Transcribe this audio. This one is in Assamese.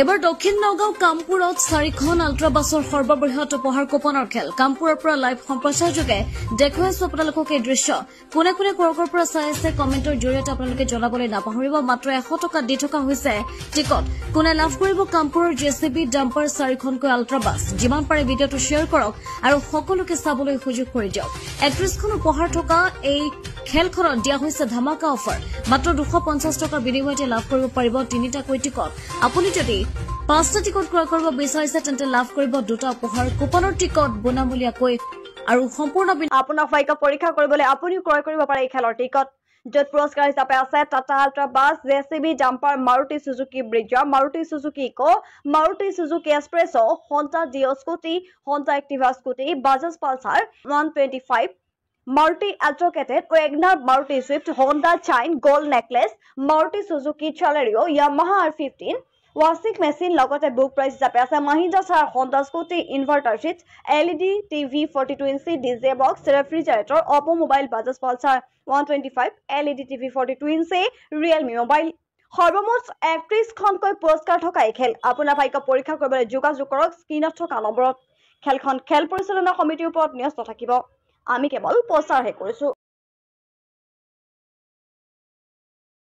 এবাৰ দক্ষিণ নগাঁও কামপুৰত 4খন আল্ট্ৰাবাছৰ সৰ্ববৃহৎ উপহাৰ কুপনৰ খেল কামপুৰৰ পৰা লাইভ সম্প্ৰচাৰযোগে দেখুৱাইছো আপোনালোকক এই দৃশ্য কোনে কোনে কৰকৰ পৰা চাই আছে কমেণ্টৰ জৰিয়তে আপোনালোকে জনাবলৈ নাপাহৰিব মাত্ৰ 100 টকা দি থকা হৈছে টিকট কোনে লাভ কৰিব কামপুৰৰ জেচিবি ডাম্পাৰ 4খনকৈ আল্ট্ৰাবাছ যিমান পাৰে ভিডিঅটো শ্বেয়াৰ কৰক আৰু সকলোকে চাবলৈ সুযোগ কৰি দিয়ক 31খন উপহাৰ থকা এই খেলখনত দিয়া হৈছে ধামাকা অফাৰ মাত্ৰ 250 টকাৰ বিনিময়তে লাভ কৰিব পাৰিব তিনিটাকৈ টিকট আপুনি যদি 5টা টিকট ক্ৰয় কৰিব বিচাৰিছে তেন্তে লাভ কৰিব 2টা উপহাৰ কুপনৰ টিকট বিনামূলীয়াকৈ আৰু সম্পূৰ্ণ আপোনাৰ ফাইকা পৰীক্ষা কৰিবলৈ আপুনি ক্ৰয় কৰিব পাৰে এই খেলৰ টিকট য'ত পুৰস্কাৰ হিচাপে আছে Tata Ultra bus JCB dumper Maruti Suzuki Brezza Maruti Suzuki Eeco Maruti Suzuki Spresso Honda Dio scooty Honda Activa scooty Bajaj Pulsar 125 Maruti Advocated, Wagner Maruti Swift, Honda Shine, Gold Necklace, Maruti Suzuki Celerio, Yamaha R15, washing machine লগতে বুক প্ৰাইস হিচাপে আছে Mahindra Thar Honda Scooty Inverter Sheet, LED TV 42 inch DJ box, refrigerator, Oppo Mobile Bajaj Pulsar 125, LED TV 42 inch, Realme Mobile সৰ্বমুঠ 31খনকৈ পুৰস্কাৰ থকা এই খেল আপোনাৰ ভাগ্য পৰীক্ষা কৰিবলৈ যোগাযোগ কৰক স্ক্ৰিনত থকা নম্বৰত খেলখন খেল পৰিচালনা সমিতিৰ ওপৰত ন্যস্ত থাকিব আমি কেৱল প্ৰচাৰহে কৰিছো